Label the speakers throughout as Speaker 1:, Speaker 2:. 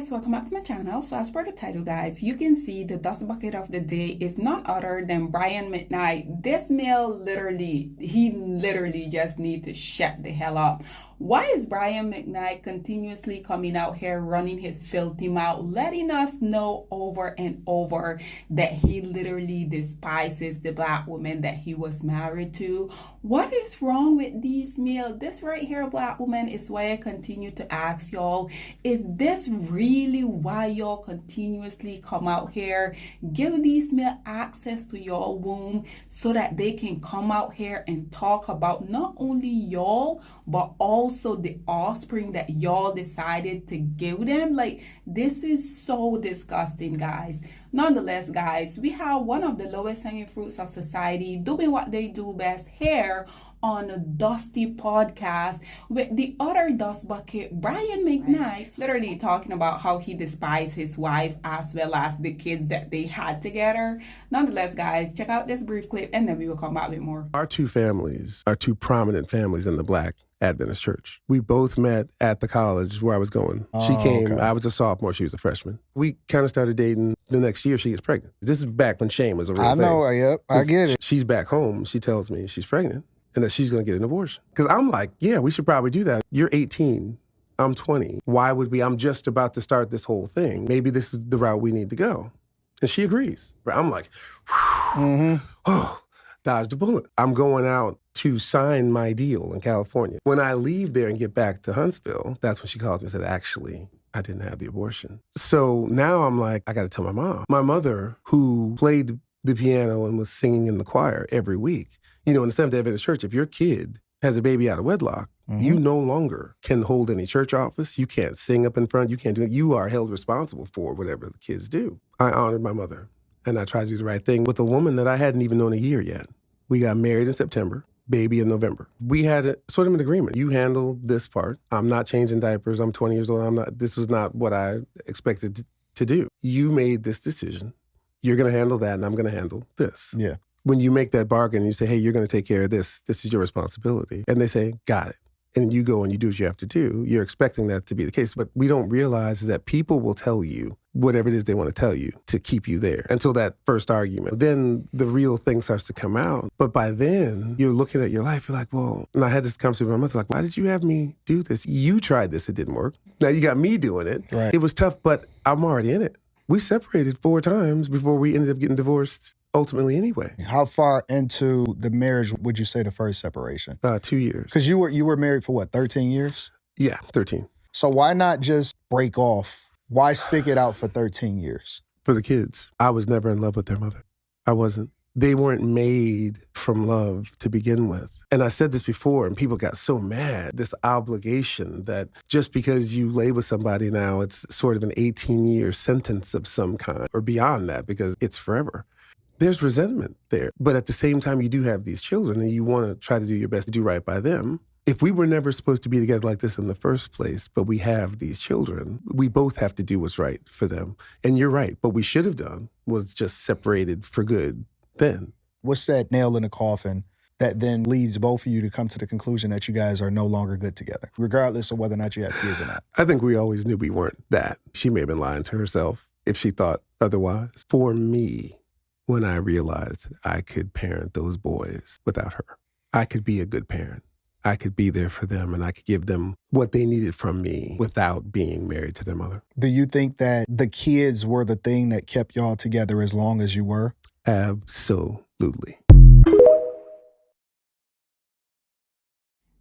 Speaker 1: guys, welcome back to my channel. So as per the title, guys, you can see the dust bucket of the day is none other than Brian McKnight. This male literally just needs to shut the hell up. Why is Brian McKnight continuously coming out here running his filthy mouth, letting us know over and over that he literally despises the black woman that he was married to? What is wrong with these males? This right here, black woman, is why I continue to ask y'all, is this really why y'all continuously come out here, give these men access to your womb so that they can come out here and talk about not only y'all, but also the offspring that y'all decided to give them? Like, this is so disgusting, guys. Nonetheless, guys, we have one of the lowest hanging fruits of society doing what they do best here on a Dusty podcast with the other dust bucket, Brian McKnight, literally talking about how he despised his wife as well as the kids that they had together. Nonetheless, guys, check out this brief clip and then we will come back with more.
Speaker 2: Our two families are two prominent families in the Black Adventist Church. We both met at the college where I was going. She came, okay. I was a sophomore, she was a freshman. We kind of started dating. The next year she gets pregnant. This is back when shame was a real thing.
Speaker 3: I know, yep, I get it.
Speaker 2: She's back home, she tells me she's pregnant and that she's gonna get an abortion. Because I'm like, yeah, we should probably do that. You're 18, I'm 20. Why would we? I'm just about to start this whole thing. Maybe this is the route we need to go. And she agrees. I'm like, oh, dodged a bullet. I'm going out to sign my deal in California. When I leave there and get back to Huntsville, that's when she calls me and said, actually, I didn't have the abortion. So now I'm like, I gotta tell my mom. My mother, who played the piano and was singing in the choir every week, you know, in the Seventh-day Adventist Church, if your kid has a baby out of wedlock, you no longer can hold any church office. You can't sing up in front. You can't do it. You are held responsible for whatever the kids do. I honored my mother, and I tried to do the right thing with a woman that I hadn't even known a year yet. We got married in September, baby in November. We had a sort of an agreement. You handle this part. I'm not changing diapers. I'm 20 years old. This was not what I expected to do. You made this decision. You're going to handle that, and I'm going to handle this.
Speaker 3: Yeah.
Speaker 2: When you make that bargain, you say, hey, you're going to take care of this. This is your responsibility. And they say, got it. And you go and you do what you have to do. You're expecting that to be the case. But we don't realize is that people will tell you whatever it is they want to tell you to keep you there until that first argument. Then the real thing starts to come out. But by then, you're looking at your life, you're like, well, and I had this conversation with my mother, like, why did you have me do this? You tried this, it didn't work. Now you got me doing it.
Speaker 3: Right.
Speaker 2: It was tough, but I'm already in it. We separated 4 times before we ended up getting divorced ultimately anyway.
Speaker 3: How far into the marriage would you say the first separation?
Speaker 2: 2 years.
Speaker 3: Because you were married for what, 13 years?
Speaker 2: Yeah, 13.
Speaker 3: So why not just break off? Why stick it out for 13 years?
Speaker 2: For the kids. I was never in love with their mother. I wasn't. They weren't made from love to begin with. And I said this before, and people got so mad, this obligation that just because you lay with somebody now, it's sort of an 18-year sentence of some kind, or beyond that, because it's forever. There's resentment there. But at the same time, you do have these children, and you want to try to do your best to do right by them. If we were never supposed to be together like this in the first place, but we have these children, we both have to do what's right for them. And you're right. What we should have done was just separated for good then.
Speaker 3: What's that nail in the coffin that then leads both of you to come to the conclusion that you guys are no longer good together, regardless of whether or not you have kids or not?
Speaker 2: I think we always knew we weren't that. She may have been lying to herself if she thought otherwise. For me, when I realized I could parent those boys without her, I could be a good parent. I could be there for them and I could give them what they needed from me without being married to their mother.
Speaker 3: Do you think that the kids were the thing that kept y'all together as long as you were?
Speaker 2: Absolutely.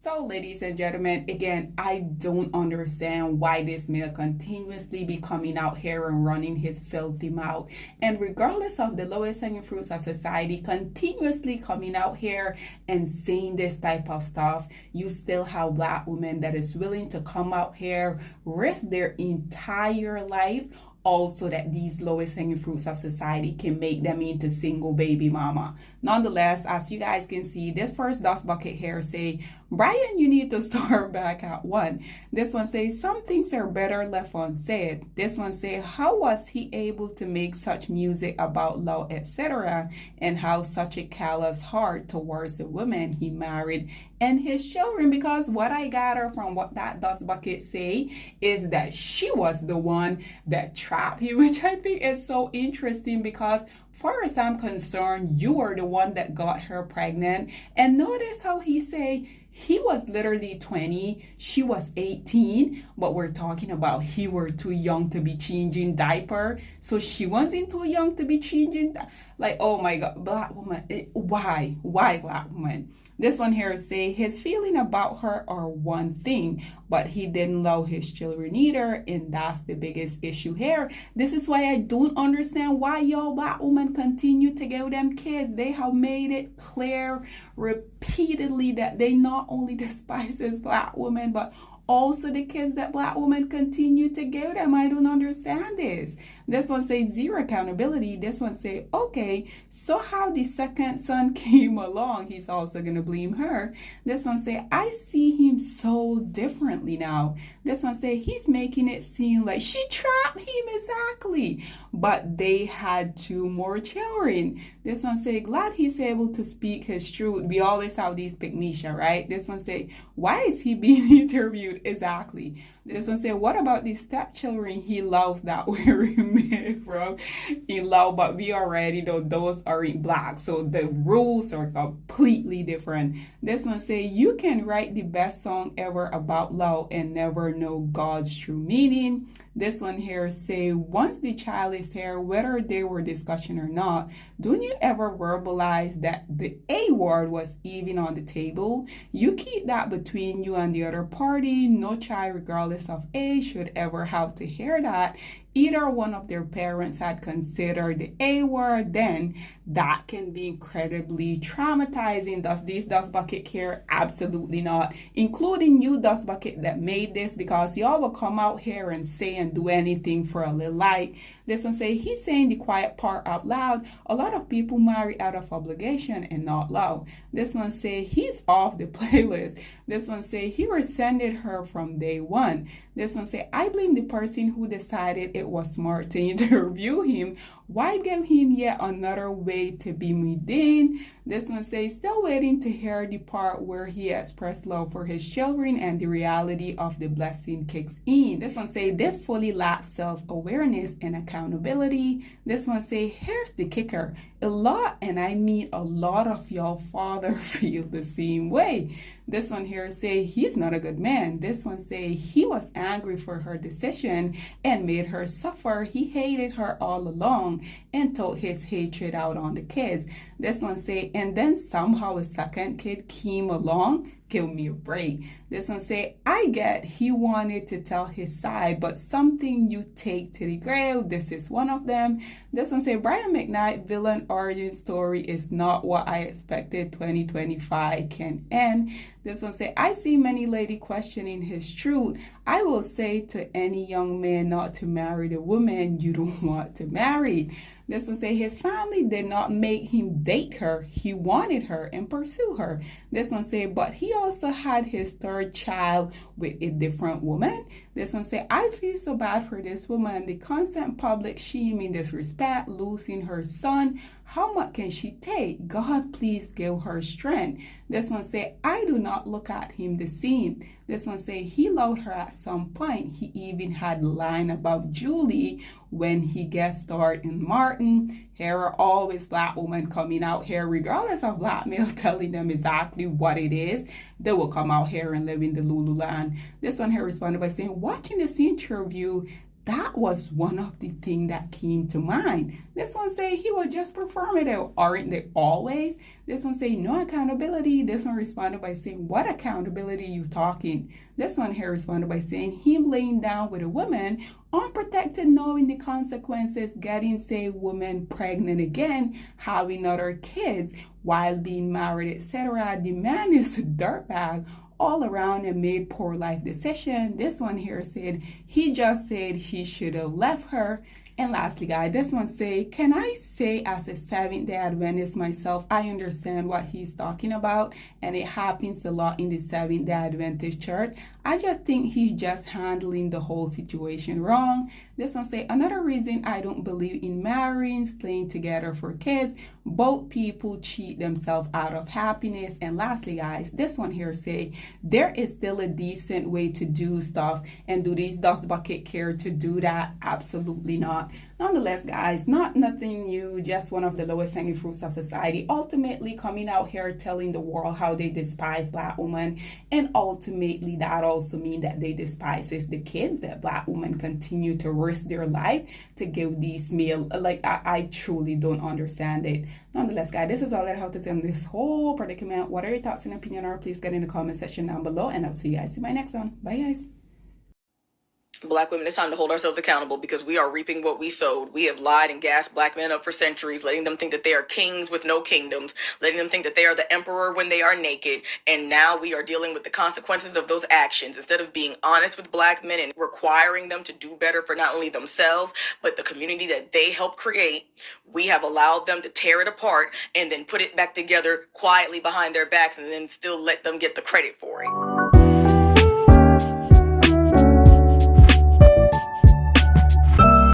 Speaker 1: So, ladies and gentlemen, again, I don't understand why this male continuously be coming out here and running his filthy mouth. And regardless of the lowest hanging fruits of society continuously coming out here and saying this type of stuff, you still have black women that is willing to come out here, risk their entire life, also that these lowest hanging fruits of society can make them into single baby mama. Nonetheless, as you guys can see, this first dust bucket here say, Brian, you need to start back at 1. This one says, some things are better left unsaid. This one say, how was he able to make such music about love, etc., and how such a callous heart towards the woman he married and his children, because what I gather from what that dust bucket say is that she was the one that trapped him, which I think is so interesting because far as I'm concerned, you were the one that got her pregnant. And notice how he say he was literally 20, she was 18, but we're talking about he were too young to be changing diaper. So she wasn't too young to be changing. Like, oh my God, black woman, why? Why black woman? This one here say his feeling about her are one thing, but he didn't love his children either, and that's the biggest issue here. This is why I don't understand why y'all black women continue to give them kids. They have made it clear repeatedly that they not only despise black women, but also the kids that black women continue to give them. I don't understand this. This one say zero accountability. This one say, okay, so how the second son came along, he's also gonna blame her. This one say, I see him so differently now. This one say, he's making it seem like she trapped him exactly, but they had 2 more children. This one say, glad he's able to speak his truth. We always have these picnicia, right? This one say, why is he being interviewed? Exactly. This one say, what about the stepchildren he loves that were removed from in love? But we already know those aren't black, so the rules are completely different. This one say, you can write the best song ever about love and never know God's true meaning. This one here say, once the child is here, whether they were discussion or not, don't you ever verbalize that the A word was even on the table? You keep that between you and the other party. No child, regardless of age, should ever have to hear that either one of their parents had considered the A word. Then that can be incredibly traumatizing. Does this dust bucket care? Absolutely not. Including you, dust bucket, that made this, because y'all will come out here and say and do anything for a little light. This one say, he's saying the quiet part out loud. A lot of people marry out of obligation and not love. This one say, he's off the playlist. This one say, he resented her from day one. This one say, I blame the person who decided it was smart to interview him. Why give him yet another way to be within? This one say, still waiting to hear the part where he expressed love for his children and the reality of the blessing kicks in. This one say, this fully lacks self-awareness and accountability. This one say, here's the kicker. A lot, and I mean a lot of y'all father feel the same way. This one here say, he's not a good man. This one say, he was angry for her decision and made her suffer. He hated her all along and took his hatred out on the kids. This one say, and then somehow a second kid came along. Give me a break. This one say, I get he wanted to tell his side, but something you take to the grave. This is one of them. This one say, Brian McKnight villain origin story is not what I expected 2025 can end. This one say, I see many lady questioning his truth. I will say to any young man not to marry the woman you don't want to marry. This one say, his family did not make him date her. He wanted her and pursue her. This one say, but he also had his third child with a different woman. This one say, I feel so bad for this woman. The constant public shaming, disrespect, losing her son. How much can she take? God, please give her strength. This one say, I do not look at him the same. This one say, he loved her at some point. He even had a line about Julie when he guest starred in Martin. Here are always black women coming out here, regardless of black male telling them exactly what it is. They will come out here and live in the Lululand. This one here responded by saying, watching this interview, that was one of the things that came to mind. This one say he was just performative. Aren't they always? This one say no accountability. This one responded by saying, what accountability you talking? This one here responded by saying him laying down with a woman, unprotected, knowing the consequences, getting say woman pregnant again, having other kids while being married, etc. The man is a dirtbag all around and made poor life decision. This one here said he just said he should have left her. And lastly, guys, this one say, can I say as a Seventh-day Adventist myself, I understand what he's talking about, and it happens a lot in the Seventh-day Adventist church. I just think he's just handling the whole situation wrong. This one say, another reason I don't believe in marrying, staying together for kids, both people cheat themselves out of happiness. And lastly, guys, this one here say, there is still a decent way to do stuff, and do these dust bucket care to do that? Absolutely not. Nonetheless, guys, nothing new, just one of the lowest hanging fruits of society, ultimately coming out here telling the world how they despise Black women, and ultimately that also means that they despises the kids that Black women continue to risk their life to give these male. Like, I truly don't understand it. Nonetheless, guys, this is all that I have to say on this whole predicament. What are your thoughts and opinion are? Please get in the comment section down below, and I'll see you guys in my next one. Bye, guys.
Speaker 4: Black women, it's time to hold ourselves accountable because we are reaping what we sowed. We have lied and gassed Black men up for centuries, letting them think that they are kings with no kingdoms, letting them think that they are the emperor when they are naked. And now we are dealing with the consequences of those actions. Instead of being honest with Black men and requiring them to do better for not only themselves, but the community that they helped create, we have allowed them to tear it apart and then put it back together quietly behind their backs and then still let them get the credit for it.